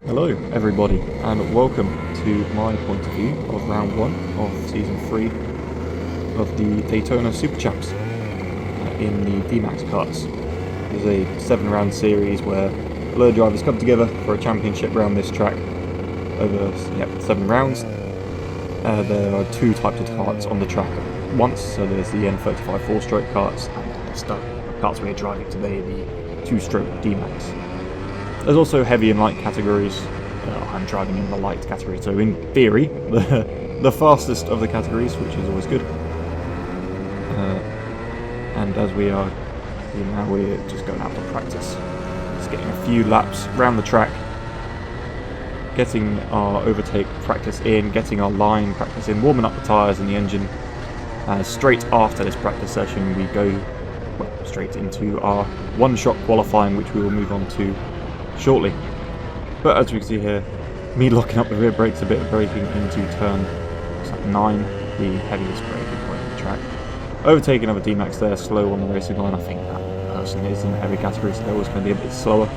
Hello everybody and welcome to my point of view of round 1 of season 3 of the Daytona Super Champs in the DMAX karts. This is a 7 round series where a load of drivers come together for a championship around this track over 7 rounds. There are 2 types of karts on the track at once, so there's the N35 4-stroke karts and then the karts we're driving today, the 2-stroke DMAX. There's also heavy and light categories. I'm driving in the light category, so in theory, the fastest of the categories, which is always good. And as we are here now, we're just going out to practice. Just getting a few laps around the track, getting our overtake practice in, getting our line practice in, warming up the tyres and the engine. Straight after this practice session, we go straight into our one-shot qualifying, which we will move on to shortly. But as we can see here, me locking up the rear brakes a bit, braking into turn 9, the heaviest braking point in the track. Overtaking another DMAX there, slow on the racing line. I think that person is in the heavy category, so they're always going to be a bit slower.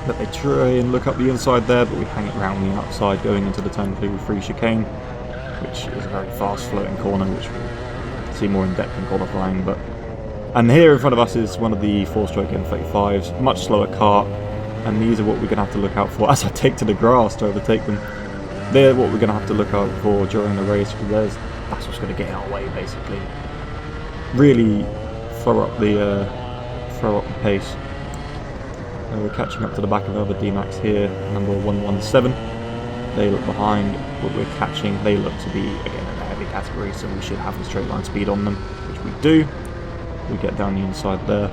But they try and look up the inside there, but we hang it around the outside going into the turn 2 free chicane, which is a very fast floating corner, which we'll see more in depth in qualifying. And here in front of us is one of the 4-stroke N35s, much slower car, and these are what we're going to have to look out for as I take to the grass to overtake them. They're what we're going to have to look out for during the race, because that's what's going to get in our way, basically. Really throw up the pace. We're catching up to the back of another DMAX here, number 117. They look behind what we're catching. They look to be, again, in the heavy category, so we should have the straight line speed on them, which we do. We get down the inside there.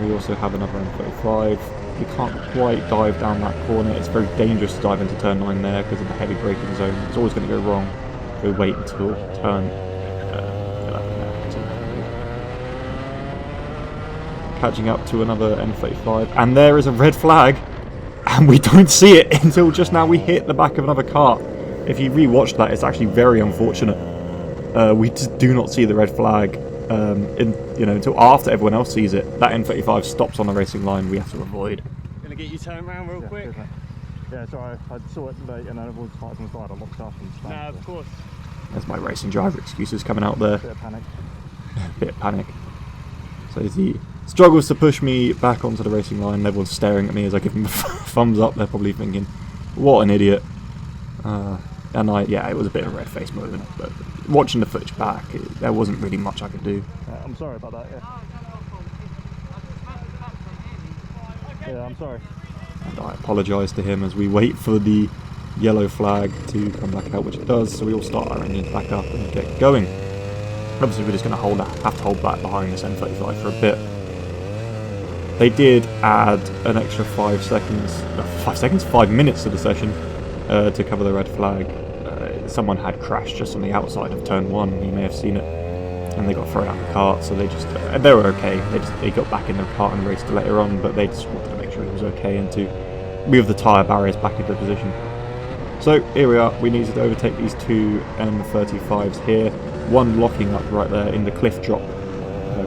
We also have another M35. We can't quite dive down that corner. It's very dangerous to dive into turn 9 there because of the heavy braking zone. It's always going to go wrong if we wait until turn 11 there. Catching up to another M35, and there is a red flag, and we don't see it until just now we hit the back of another car. If you re-watch that, it's actually very unfortunate. We just do not see the red flag. Until after everyone else sees it. That N35 stops on the racing line. We have to avoid. Gonna get you turned around real quick. Yeah, sorry, I saw it late and then everyone's fighting on the side. I locked up and stuff. No, of course. There's my racing driver excuses coming out there. Bit of panic. Bit of panic. So he struggles to push me back onto the racing line. Everyone's staring at me as I give him a thumbs up. They're probably thinking, what an idiot. It was a bit of a red face moment, but watching the footage back, there wasn't really much I could do. I'm sorry about that, yeah, I'm sorry. And I apologise to him as we wait for the yellow flag to come back out, which it does, so we all start our engines back up and get going. Obviously we're just going to have to hold back behind this N35 for a bit. They did add an extra 5 minutes to the session to cover the red flag. Someone had crashed just on the outside of turn 1, you may have seen it, and they got thrown out of the kart, so they were okay. They got back in their kart and raced later on, but they just wanted to make sure he was okay and to move the tyre barriers back into position. So here we are, we needed to overtake these 2 N35s here, one locking up right there in the cliff drop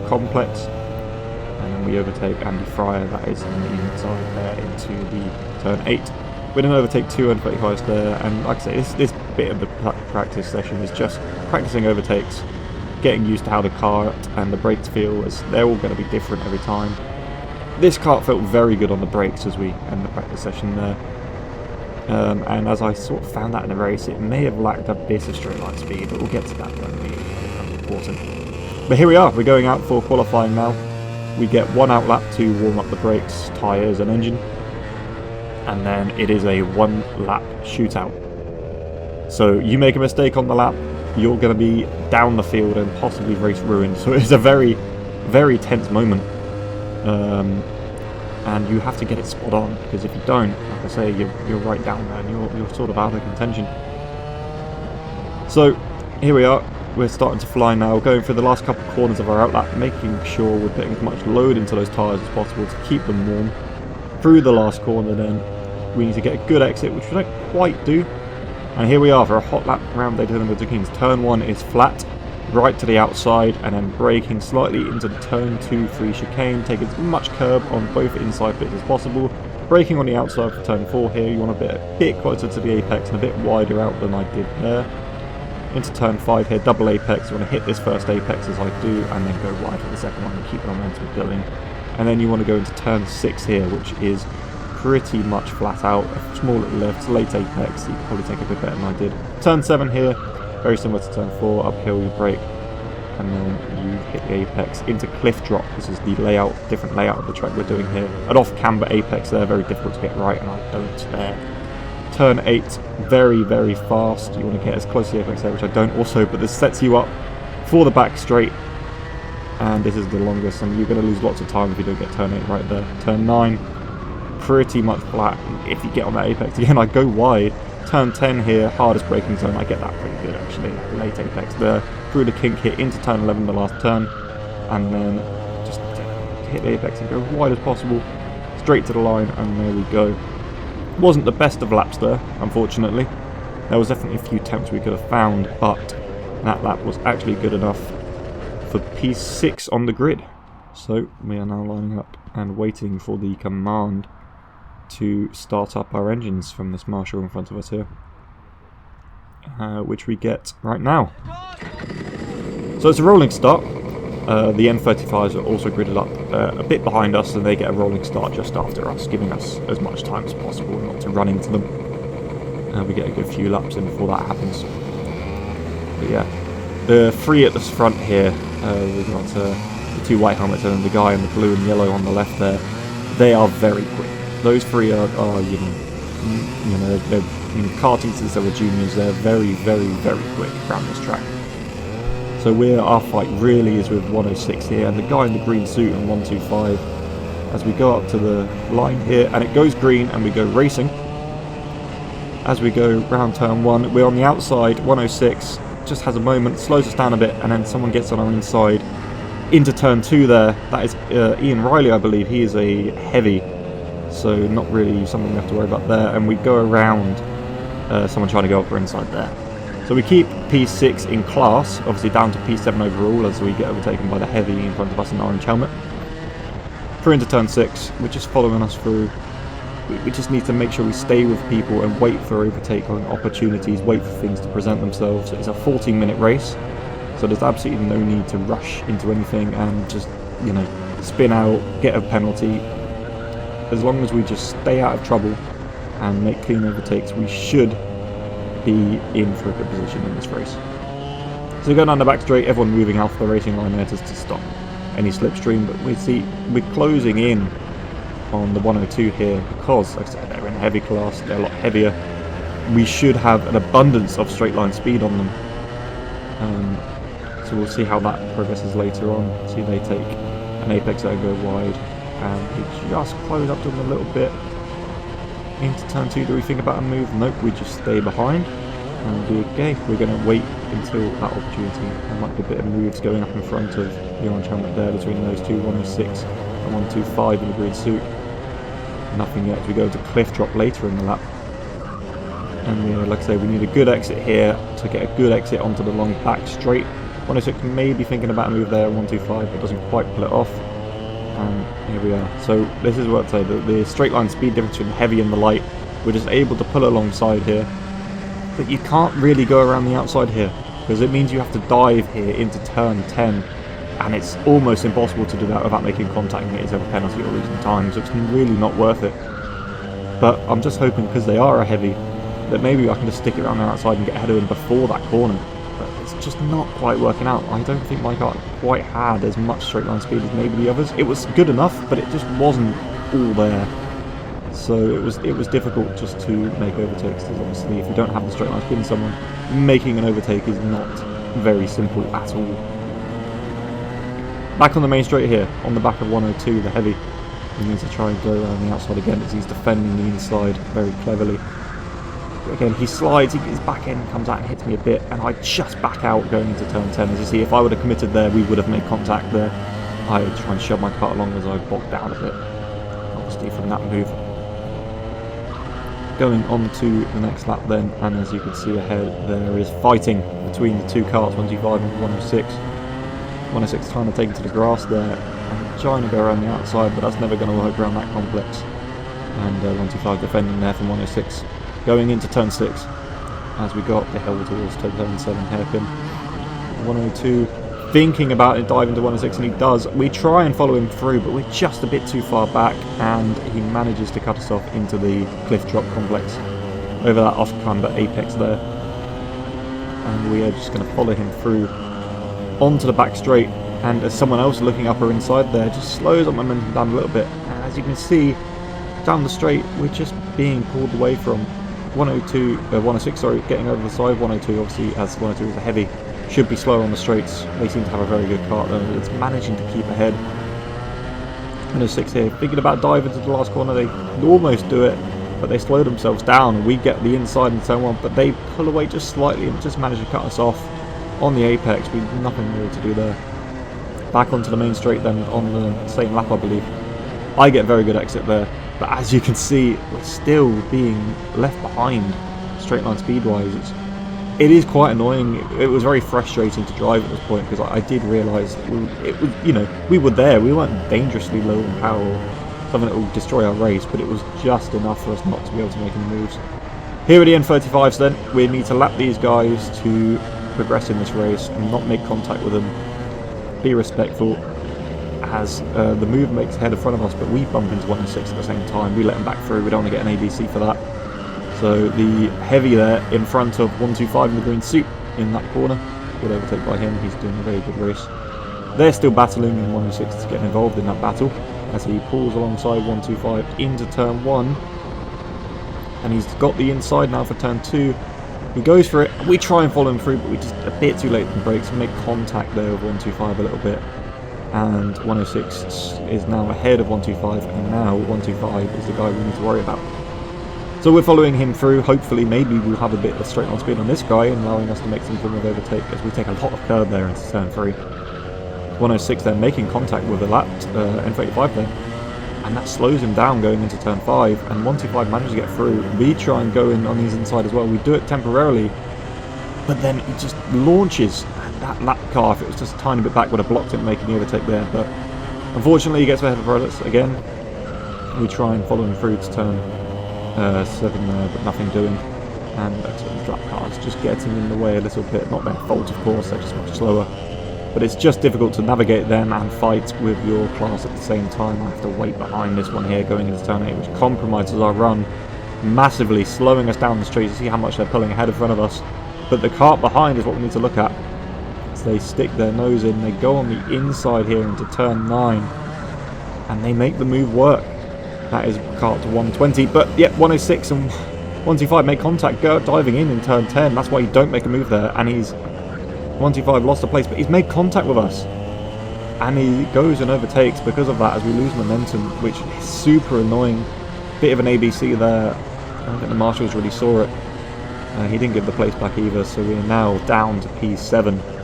complex, and then we overtake Andy Fryer, that is on the inside there into the turn 8. We didn't overtake 2 N35s there, and like I say, this bit of the practice session is just practicing overtakes, getting used to how the kart and the brakes feel, as they're all going to be different every time. This kart felt very good on the brakes as we end the practice session there, and as I sort of found out in the race, it may have lacked a bit of straight line speed, but we'll get to that when it becomes important. But here we are, we're going out for qualifying now. We get 1 out lap to warm up the brakes, tyres and engine, and then it is a 1 lap shootout. So you make a mistake on the lap, you're going to be down the field and possibly race ruined. So it's a very, very tense moment, and you have to get it spot on, because if you don't, like I say, you're right down there and you're sort of out of contention. So here we are, we're starting to fly now, going through the last couple of corners of our outlap, making sure we're putting as much load into those tyres as possible to keep them warm. Through the last corner then, we need to get a good exit, which we don't quite do. And here we are for a hot lap around Daytona Milton Keynes. Turn 1 is flat, right to the outside, and then braking slightly into the turn 2 free chicane, taking as much curb on both inside bits as possible, braking on the outside for turn 4 here. You want to be a bit closer to the apex and a bit wider out than I did there. Into turn 5 here, double apex. You want to hit this first apex as I do, and then go wide for the second one and keep the momentum going. And then you want to go into turn 6 here, which is pretty much flat out, a small little lift, late apex. You can probably take a bit better than I did. Turn 7 here, very similar to turn 4, uphill you brake, and then you hit the apex into cliff drop. This is the layout, different layout of the track we're doing here. An off camber apex there, very difficult to get right, and I don't there. Turn 8, very, very fast. You want to get as close to the apex there, which I don't also, but this sets you up for the back straight. And this is the longest, and you're going to lose lots of time if you don't get turn 8 right there. Turn 9, pretty much flat. If you get on that apex again, I go wide. Turn 10 here, hardest braking zone. I get that pretty good actually. Late apex there. Through the kink here into turn 11, the last turn, and then just hit the apex and go as wide as possible, straight to the line, and there we go. Wasn't the best of laps there, unfortunately. There was definitely a few attempts we could have found, but that lap was actually good enough for P6 on the grid. So we are now lining up and waiting for the command to start up our engines from this marshal in front of us here, which we get right now. So it's a rolling start. The N35s are also gridded up a bit behind us, and they get a rolling start just after us, giving us as much time as possible not to run into them. We get a good few laps in before that happens. But yeah, the three at the front here, we've got the two white helmets and the guy in the blue and yellow on the left there. They are very quick. Those three are they're karting since they were juniors. They're very, very, very quick around this track. So our fight really is with 106 here, and the guy in the green suit and 125. As we go up to the line here, and it goes green, and we go racing. As we go round turn 1, we're on the outside. 106 just has a moment, slows us down a bit, and then someone gets on our inside into turn 2 there. That is Ian Riley, I believe. He is a heavy, so not really something we have to worry about there. And we go around someone trying to go up our inside there. So we keep P6 in class, obviously down to P7 overall as we get overtaken by the heavy in front of us in the orange helmet. Through into turn 6, we're just following us through. We just need to make sure we stay with people and wait for overtaking opportunities, wait for things to present themselves. It's a 14-minute race, so there's absolutely no need to rush into anything and just, spin out, get a penalty. As long as we just stay out of trouble and make clean overtakes, we should be in for a good position in this race. So we go down the back straight, everyone moving out for the racing line there to stop any slipstream, but we're closing in on the 102 here because, like I said, they're in a heavy class, they're a lot heavier. We should have an abundance of straight line speed on them. So we'll see how that progresses later on. See, they take an apex there and go wide, and we just close up to them a little bit. Into turn 2, do we think about a move? Nope, we just stay behind and be okay. We're going to wait until that opportunity. There might be a bit of moves going up in front of the orange helmet there between those two, 106 and 125 in the green suit. Nothing yet. We go to cliff drop later in the lap. And like I say, we need a good exit here to get a good exit onto the long back straight. 106 maybe thinking about a move there, 125, but doesn't quite pull it off. And here we are. So this is what I'd say, the straight line speed difference between the heavy and the light. We're just able to pull alongside here. But you can't really go around the outside here, because it means you have to dive here into turn 10. And it's almost impossible to do that without making contact and getting a penalty or losing time, so it's really not worth it. But I'm just hoping, because they are a heavy, that maybe I can just stick it around the outside and get ahead of them before that corner. But it's just not quite working out. I don't think my car quite had as much straight line speed as maybe the others. It was good enough, but it just wasn't all there. So it was difficult just to make overtakes, because obviously if you don't have the straight line speed in someone, making an overtake is not very simple at all. Back on the main straight here, on the back of 102, the heavy. He needs to try and go around the outside again as he's defending the inside very cleverly. But again, he slides, his back end comes out and hits me a bit, and I just back out going into turn 10. As you see, if I would have committed there, we would have made contact there. I try and shove my car along as I bogged down a bit, obviously from that move. Going on to the next lap then, and as you can see ahead, there is fighting between the two cars, 125 and 106. 106 trying to take it to the grass there and trying to go around the outside, but that's never going to work around that complex. And 125 defending there from 106. Going into turn 6 as we go up the hill towards turn 7 hairpin. 102 thinking about it, dive into 106, and he does. We try and follow him through, but we're just a bit too far back, and he manages to cut us off into the cliff drop complex over that off-camber apex there. And we are just going to follow him through onto the back straight, and as someone else looking up or inside there just slows up momentum down a little bit. And as you can see, down the straight, we're just being pulled away from 106, sorry, getting over the side. 102, obviously, as 102 is a heavy, should be slower on the straights. They seem to have a very good kart though. It's managing to keep ahead. 106 here, thinking about diving to the last corner. They almost do it, but they slow themselves down. We get the inside in turn 1, but they pull away just slightly and just manage to cut us off on the apex. We've nothing more to do there. Back onto the main straight then on the same lap, I believe. I get very good exit there, but as you can see, we're still being left behind straight line speed wise. It is quite annoying. It was very frustrating to drive at this point because I did realise it was, you know, we were there. We weren't dangerously low on power or something that will destroy our race, but it was just enough for us not to be able to make any moves. Here are the N35s then. We need to lap these guys to progress in this race and not make contact with them. Be respectful as the move makes ahead in front of us, but we bump into 106 at the same time. We let them back through. We don't want to get an ABC for that. So the heavy there in front of 125 in the green suit in that corner. Good overtake by him. He's doing a very good race. They're still battling, and 106 is getting involved in that battle as he pulls alongside 125 into turn 1. And he's got the inside now for turn 2. He goes for it. We try and follow him through, but we're just a bit too late for the brakes. We make contact there with 125 a little bit. And 106 is now ahead of 125, and now 125 is the guy we need to worry about. So we're following him through. Hopefully, maybe we'll have a bit of straight line speed on this guy and allowing us to make some form of overtake as we take a lot of curb there into turn 3. 106 then making contact with a lapped N35 then, and that slows him down going into turn 5, and 125 manages to get through. We try and go in on his inside as well. We do it temporarily, but then he just launches. That lap car, if it was just a tiny bit back, would have blocked him making the overtake there, but unfortunately he gets ahead of us again. We try and follow him through to turn 7 there, but nothing doing, and the lap cars just getting in the way a little bit. Not their fault, of course, they're just much slower, but it's just difficult to navigate them and fight with your class at the same time. I have to wait behind this one here going into turn 8, which compromises our run massively, slowing us down the straight. You see how much they're pulling ahead in front of us, but the kart behind is what we need to look at. They stick their nose in, they go on the inside here into turn 9, and they make the move work. That is kart to 120, but yeah, 106 and 125 make contact, go diving in turn 10. That's why you don't make a move there, and 125 lost a place, but he's made contact with us, and he goes and overtakes because of that as we lose momentum, which is super annoying. Bit of an ABC there. I don't think the marshals really saw it. He didn't give the place back either, so we're now down to P7.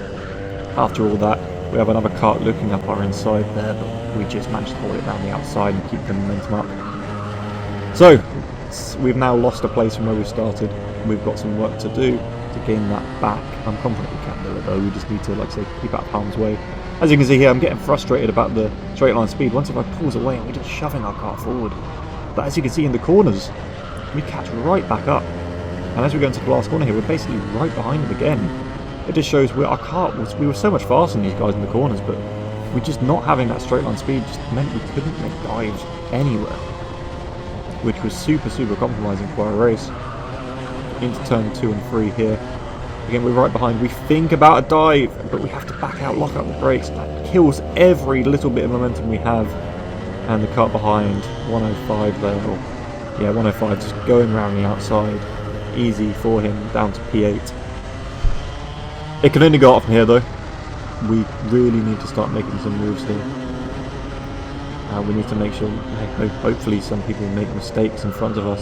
After all that, we have another kart looking up our inside there, but we just managed to hold it around the outside and keep the momentum up. So, we've now lost a place from where we started. We've got some work to do to gain that back. I'm confident we can do it though. We just need to, like I say, keep out of harm's way. As you can see here, I'm getting frustrated about the straight line speed. Once if I pulls away, we're just shoving our car forward. But as you can see in the corners, we catch right back up. And as we go into the last corner here, we're basically right behind them again. It just shows we were so much faster than these guys in the corners, but we just not having that straight line speed just meant we couldn't make dives anywhere, which was super compromising for our race. Into turn 2 and 3 here. Again, we're right behind. We think about a dive, but we have to back out, lock up the brakes. That kills every little bit of momentum we have. And the kart behind, 105 there. Yeah, 105 just going around the outside. Easy for him, down to P8. It can only go up from here though. We really need to start making some moves here. We need to make sure, hopefully some people make mistakes in front of us.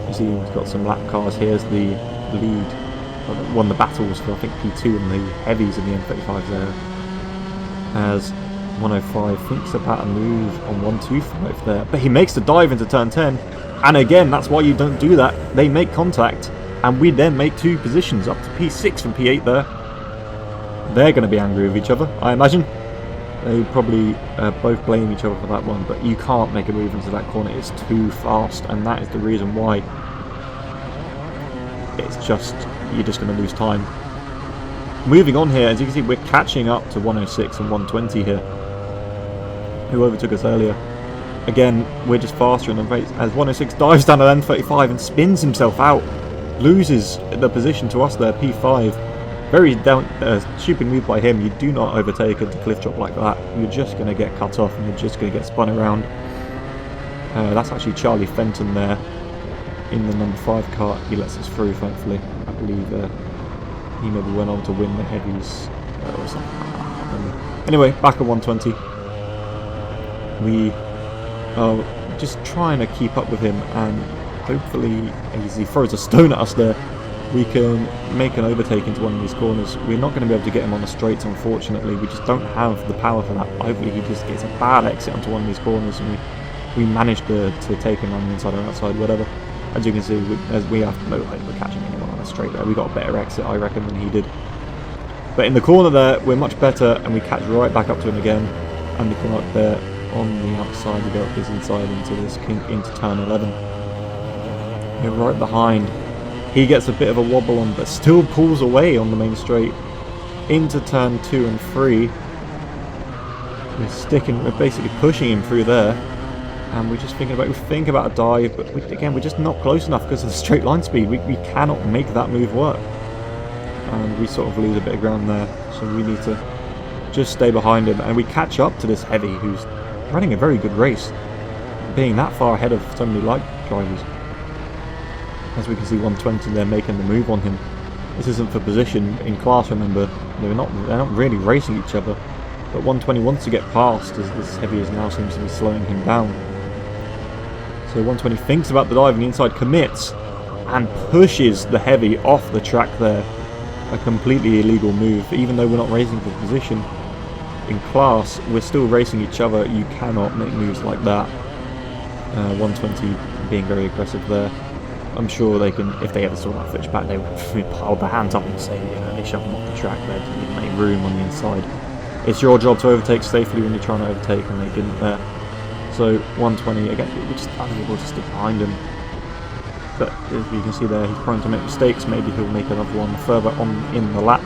You see we've got some lap cars. Here's the lead, won the battles for I think P2 and the heavies in the M35 there. As 105 thinks about a move on 125 there, but he makes the dive into turn 10, and again that's why you don't do that. They make contact, and we then make 2 positions up to P6 from P8 there. They're going to be angry with each other, I imagine. They probably both blame each other for that one, but you can't make a move into that corner. It's too fast, and that is the reason why. It's just, you're just going to lose time. Moving on here, as you can see, we're catching up to 106 and 120 here, who overtook us earlier. Again, we're just faster in the race, as 106 dives down at N35 and spins himself out. Loses the position to us there, P5. Very stupid move by him. You do not overtake into cliff drop like that. You're just going to get cut off and you're just going to get spun around. That's actually Charlie Fenton there in the number 5 car. He lets us through, thankfully. I believe he maybe went on to win the heavies or something like that. I can't remember. Anyway, back at 120. We are just trying to keep up with him, and hopefully, as he throws a stone at us there, we can make an overtake into one of these corners. We're not going to be able to get him on the straights, unfortunately. We just don't have the power for that. Hopefully he just gets a bad exit onto one of these corners and we manage to take him on the inside or outside, whatever. As you can see, we have no hope of catching anyone on a straight there. We got a better exit, I reckon, than he did. But in the corner there, we're much better, and we catch right back up to him again. And we come up there on the outside, we go up his inside into this kink into turn 11. We're right behind. He gets a bit of a wobble on, but still pulls away on the main straight into turn 2 and 3. We're basically pushing him through there, and we're just thinking about a dive, but we're just not close enough because of the straight line speed. We cannot make that move work, and we sort of lose a bit of ground there. So we need to just stay behind him, and we catch up to this heavy who's running a very good race, being that far ahead of so many light drivers. As we can see, 120 there making the move on him. This isn't for position in class, remember. They're not really racing each other. But 120 wants to get past, as this heavy now seems to be slowing him down. So 120 thinks about the dive on the inside, commits, and pushes the heavy off the track there. A completely illegal move. Even though we're not racing for position in class, we're still racing each other. You cannot make moves like that. 120 being very aggressive there. I'm sure they can, if they ever saw that footage back, they would pile their hands up and say, you know, they shove them off the track, they didn't make room on the inside. It's your job to overtake safely when you're trying to overtake, and they didn't there. So 120, again, we're just unable to stick behind him. But as you can see there, he's prone to make mistakes. Maybe he'll make another one further on in the lap.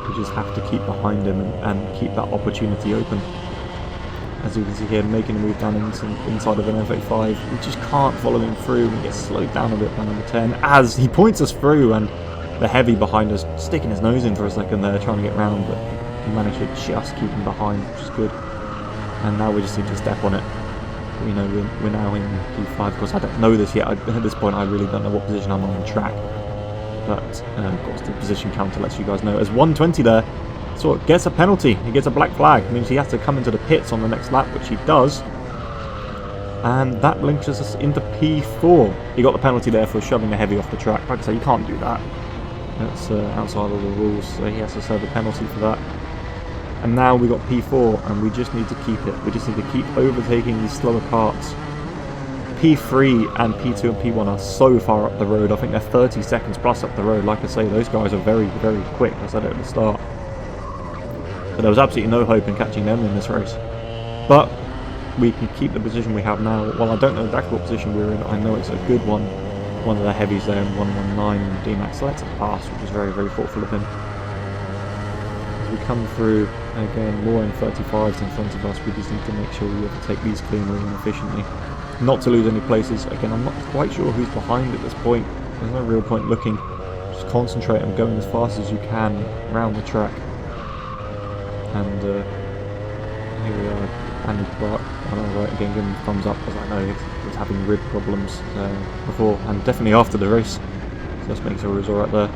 We just have to keep behind him and keep that opportunity open. As you can see here, making a move down inside of an F85. We just can't follow him through. We get slowed down a bit by number 10 as he points us through, and the heavy behind us sticking his nose in for a second there, trying to get round, but we managed to just keep him behind, which is good. And now we just need to step on it. We know we're now in P5. Of course, I don't know this yet. At this point, I really don't know what position I'm on the track. But of course, the position counter lets you guys know. As 120 there, so it gets a penalty. He gets a black flag. It means he has to come into the pits on the next lap, which he does. And that links us into P4. He got the penalty there for shoving the heavy off the track. Like I say, you can't do that. That's outside of the rules, so he has to serve a penalty for that. And now we got P4, and we just need to keep it. We just need to keep overtaking these slower karts. P3 and P2 and P1 are so far up the road. I think they're 30 seconds plus up the road. Like I say, those guys are very, very quick. I said it at the start. But there was absolutely no hope in catching them in this race. But we can keep the position we have now. Well, I don't know exactly what position we're in. I know it's a good one. One of the heavies there in 119, and DMAX Lights at the pass, which is very, very thoughtful of him. As we come through, again, more M35s in front of us. We just need to make sure we overtake these cleanly and efficiently. Not to lose any places. Again, I'm not quite sure who's behind at this point. There's no real point looking. Just concentrate on going as fast as you can around the track. And here we are, Andy Clark on our right again, giving him a thumbs up, as I know he was having rib problems before and definitely after the race. So just make sure he was alright there.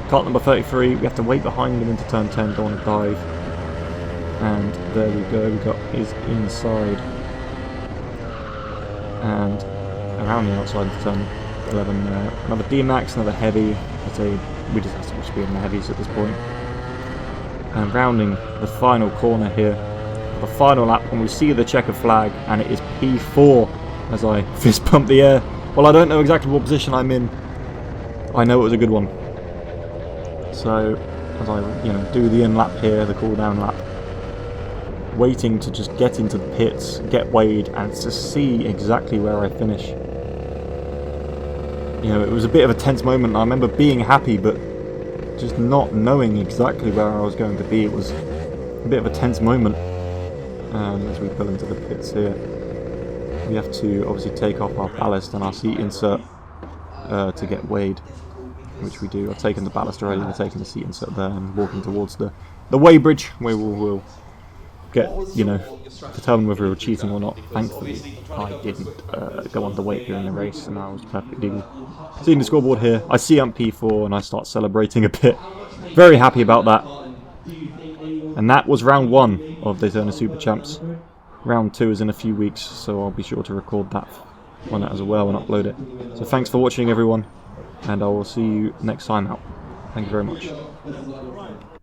Kart number 33, we have to wait behind him into turn 10, don't want to dive. And there we go, we got his inside. And around the outside of turn 11 there. Another DMAX, another heavy. I'd say we just have to much speed on the heavies at this point. And rounding the final corner here, the final lap, and we see the checker flag, and it is P4 as I fist pump the air. Well, I don't know exactly what position I'm in. I know it was a good one. So as I do the in lap here, the cool down lap, waiting to just get into the pits, get weighed, and to see exactly where I finish. You know, it was a bit of a tense moment. I remember being happy, but just not knowing exactly where I was going to be. It was a bit of a tense moment. As we pull into the pits here, we have to obviously take off our ballast and our seat insert to get weighed, which we do. I've taken the ballast already, we're taking the seat insert there and walking towards the weigh bridge where we'll get, you know, determine whether we were cheating or not. Thankfully, I didn't go underweight during the race and I was perfectly legal. Seeing the scoreboard here, I see I'm P4 and I start celebrating a bit. Very happy about that. And that was round 1 of Daytona Super Champs. Round 2 is in a few weeks, so I'll be sure to record that on it as well and upload it. So thanks for watching, everyone, and I will see you next time out. Thank you very much.